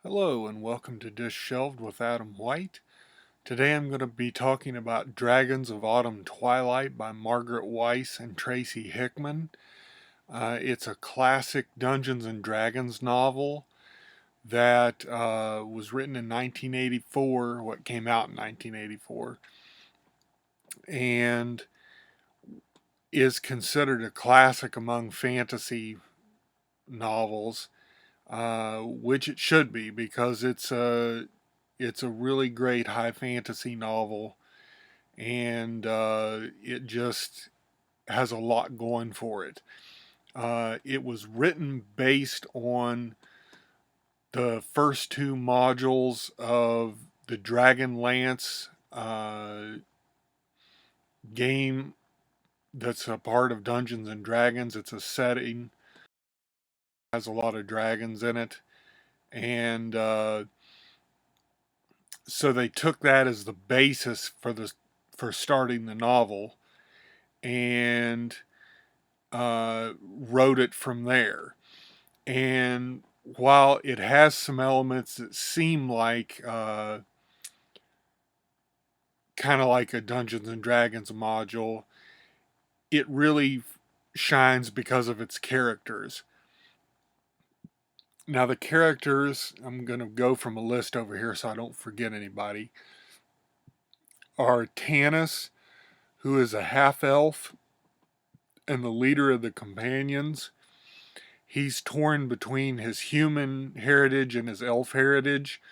Hello and welcome to Dish Shelved with Adam White. Today I'm going to be talking about Dragons of Autumn Twilight by Margaret Weis and Tracy Hickman. It's a classic Dungeons and Dragons novel that was written in 1984, what came out in 1984, and is considered a classic among fantasy novels, which it should be because it's a really great high fantasy novel, and it just has a lot going for it. It was written based on the first two modules of the Dragonlance game that's a part of Dungeons and Dragons. It's a setting, has a lot of dragons in it, and so they took that as the basis for starting the novel, and wrote it from there. And while it has some elements that seem like kind of like a Dungeons and Dragons module, it really shines because of its characters. Now, the characters, I'm going to go from a list over here so I don't forget anybody, are Tanis, who is a half elf and the leader of the companions. He's torn between his human heritage and his elf heritage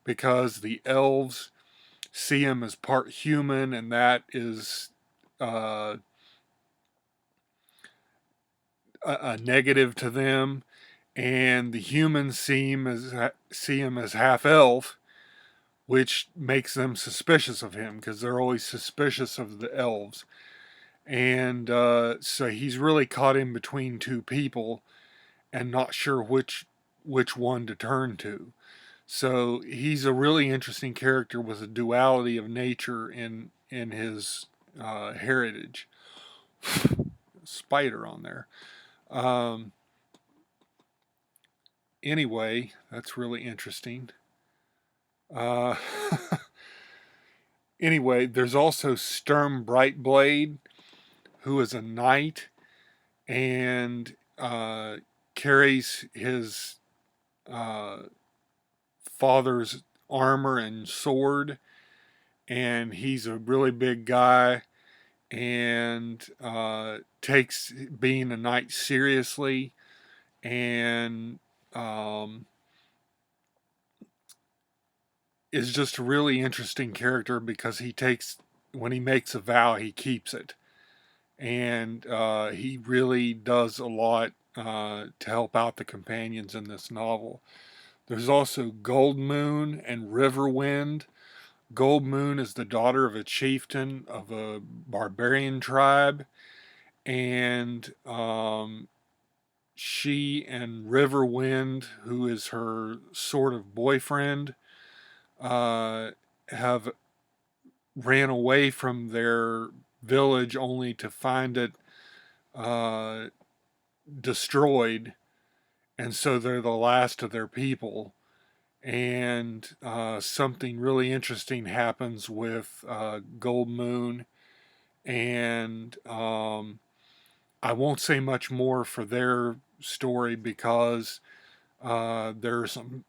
because the elves see him as part human, and that is a negative to them. And the humans see him as half elf, which makes them suspicious of him because they're always suspicious of the elves. And so he's really caught in between two people and not sure which one to turn to. So he's a really interesting character with a duality of nature in his heritage. Spider on there. Anyway, that's really interesting. Uh, anyway, there's also Sturm Brightblade, who is a knight and carries his father's armor and sword, and he's a really big guy and takes being a knight seriously, and is just a really interesting character because when he makes a vow, he keeps it, and he really does a lot to help out the companions in this novel. There's also Gold Moon and Riverwind. Gold Moon is the daughter of a chieftain of a barbarian tribe, and she and Riverwind, who is her sort of boyfriend, have ran away from their village only to find it uh, destroyed, and so they're the last of their people. And something really interesting happens with Gold Moon, and I won't say much more for their story because there are some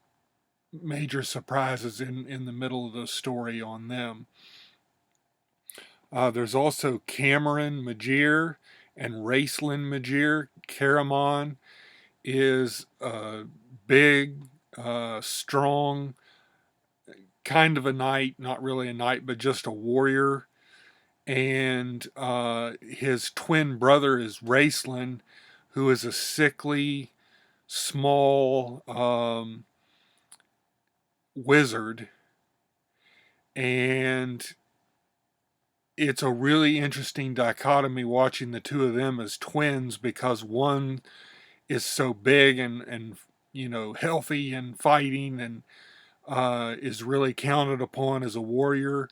major surprises in the middle of the story on them. There's also Cameron Majir and Raceland Majir. Caramon is a big, strong, kind of a knight, not really a knight, but just a warrior. And his twin brother is Raceland, who is a sickly, small wizard. And it's a really interesting dichotomy watching the two of them as twins because one is so big and healthy and fighting and is really counted upon as a warrior,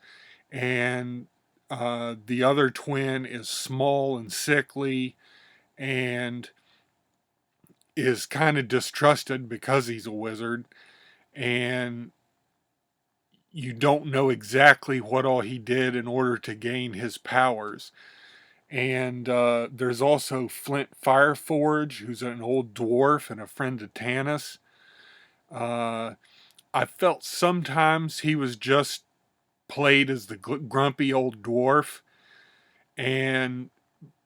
and the other twin is small and sickly and is kind of distrusted because he's a wizard, and you don't know exactly what all he did in order to gain his powers. And there's also Flint Fireforge, who's an old dwarf and a friend to Tanis. Uh, I felt sometimes he was just played as the grumpy old dwarf, and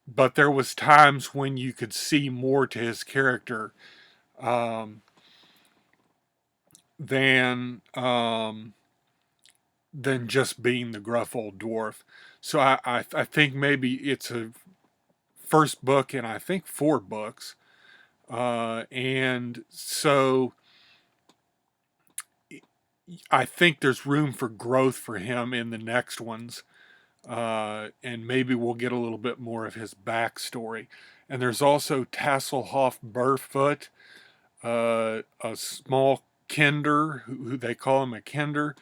but there was times when you could see more to his character um, than than just being the gruff old dwarf. So I think maybe it's a first book and I think 4 books, and so I think there's room for growth for him in the next ones, and maybe we'll get a little bit more of his backstory. And there's also Tasselhoff Burfoot, a small Kender, who they call him a Kender,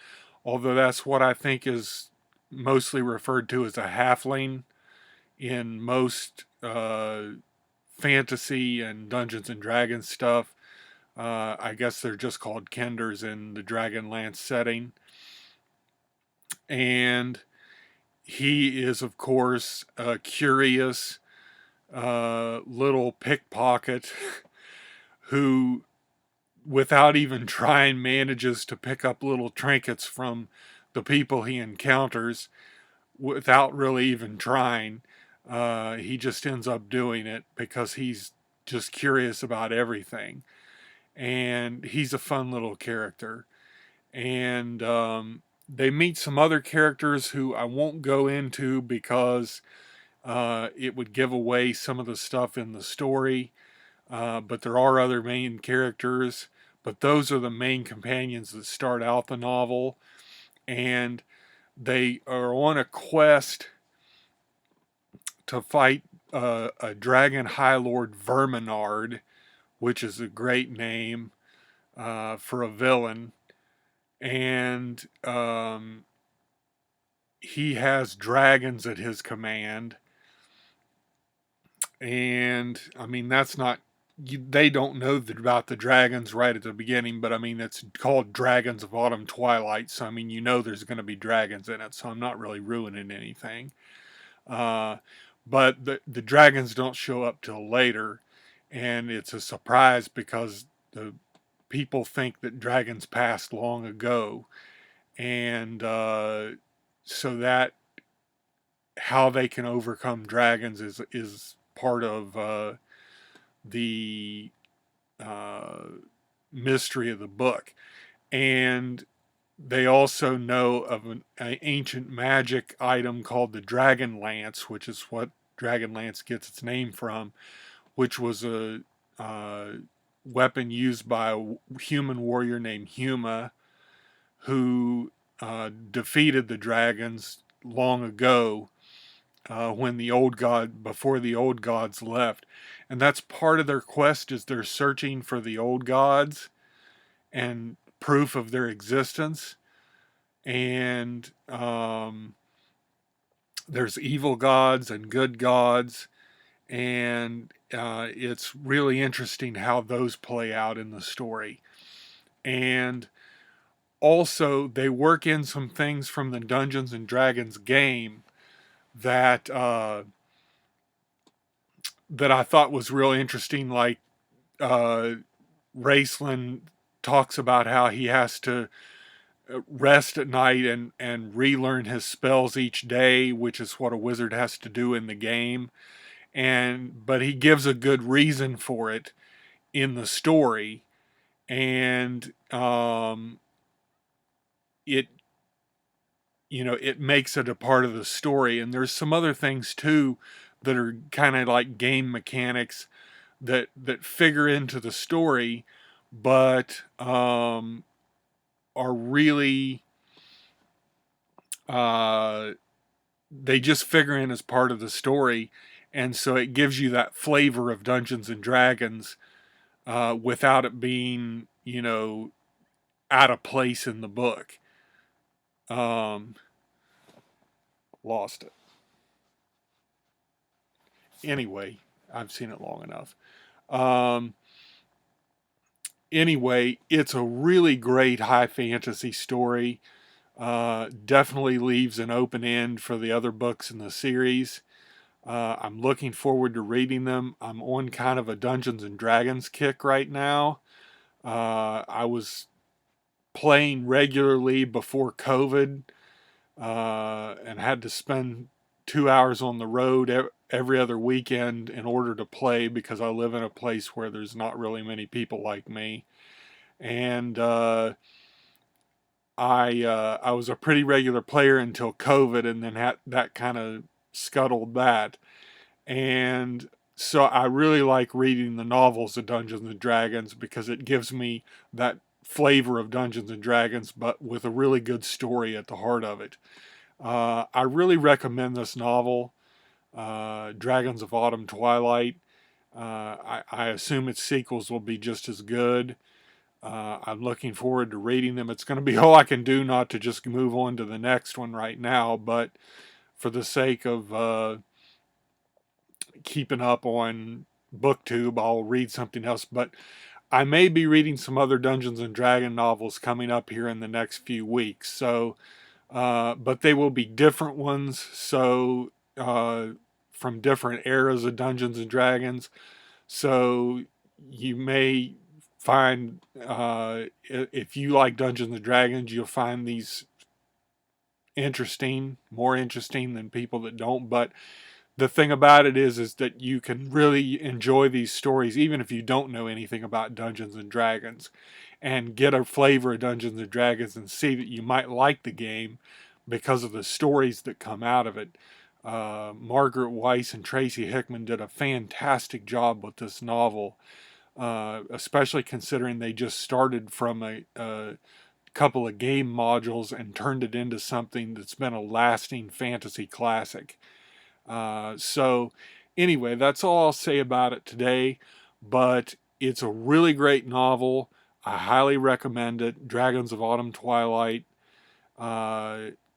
although that's what I think is mostly referred to as a halfling in most fantasy and Dungeons and Dragons stuff. I guess they're just called Kenders in the Dragonlance setting. And he is, of course, a curious little pickpocket who, without even trying, manages to pick up little trinkets from the people he encounters without really even trying. He just ends up doing it because he's just curious about everything. And he's a fun little character. And they meet some other characters who I won't go into because it would give away some of the stuff in the story. But there are other main characters. But those are the main companions that start out the novel. And they are on a quest to fight a dragon high lord Verminard, which is a great name for a villain. And he has dragons at his command. And I mean, that's not, they don't know about the dragons right at the beginning, but I mean, it's called Dragons of Autumn Twilight. So, I mean, you know, there's going to be dragons in it. So, I'm not really ruining anything. Uh, but the dragons don't show up till later. And it's a surprise because the people think that dragons passed long ago. And so that how they can overcome dragons is part of the uh, mystery of the book. And they also know of an ancient magic item called the Dragonlance, which is what Dragonlance gets its name from, which was a weapon used by a human warrior named Huma, who defeated the dragons long ago when the old god, before the old gods left. And that's part of their quest, is they're searching for the old gods and proof of their existence. And there's evil gods and good gods. And it's really interesting how those play out in the story. And also, they work in some things from the Dungeons and Dragons game that that I thought was real interesting. Like uh, Raceland talks about how he has to rest at night and relearn his spells each day, which is what a wizard has to do in the game. And but he gives a good reason for it in the story, and it it makes it a part of the story. And there's some other things too that are kind of like game mechanics that figure into the story, but are really uh, they just figure in as part of the story, and so it gives you that flavor of Dungeons and Dragons without it being out of place in the book. Um, Lost it. Anyway, I've seen it long enough. Um, anyway, it's a really great high fantasy story. Definitely leaves an open end for the other books in the series. I'm looking forward to reading them. I'm on kind of a Dungeons and Dragons kick right now. I was playing regularly before COVID, and had to spend 2 hours on the road every other weekend in order to play because I live in a place where there's not really many people like me. And I was a pretty regular player until COVID, and then that kind of scuttled that. And so I really like reading the novels of Dungeons and Dragons because it gives me that flavor of Dungeons and Dragons, but with a really good story at the heart of it. I really recommend this novel, Dragons of Autumn Twilight. I assume its sequels will be just as good. I'm looking forward to reading them. It's going to be all I can do not to just move on to the next one right now, but for the sake of keeping up on BookTube, I'll read something else. But I may be reading some other Dungeons and Dragon novels coming up here in the next few weeks. So, but they will be different ones. So, from different eras of Dungeons and Dragons. So you may find, if you like Dungeons and Dragons, you'll find these interesting, more interesting than people that don't. But the thing about it is that you can really enjoy these stories even if you don't know anything about Dungeons and Dragons, and get a flavor of Dungeons and Dragons and see that you might like the game because of the stories that come out of it. Margaret Weis and Tracy Hickman did a fantastic job with this novel, especially considering they just started from a couple of game modules and turned it into something that's been a lasting fantasy classic. So anyway, that's all I'll say about it today, but it's a really great novel. I highly recommend it. Dragons of Autumn Twilight.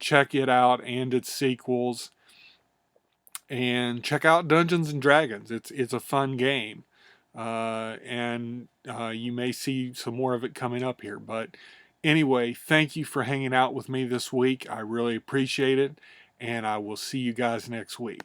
Check it out and its sequels, and check out Dungeons and Dragons. It's a fun game, and you may see some more of it coming up here. But anyway, thank you for hanging out with me this week. I really appreciate it, and I will see you guys next week.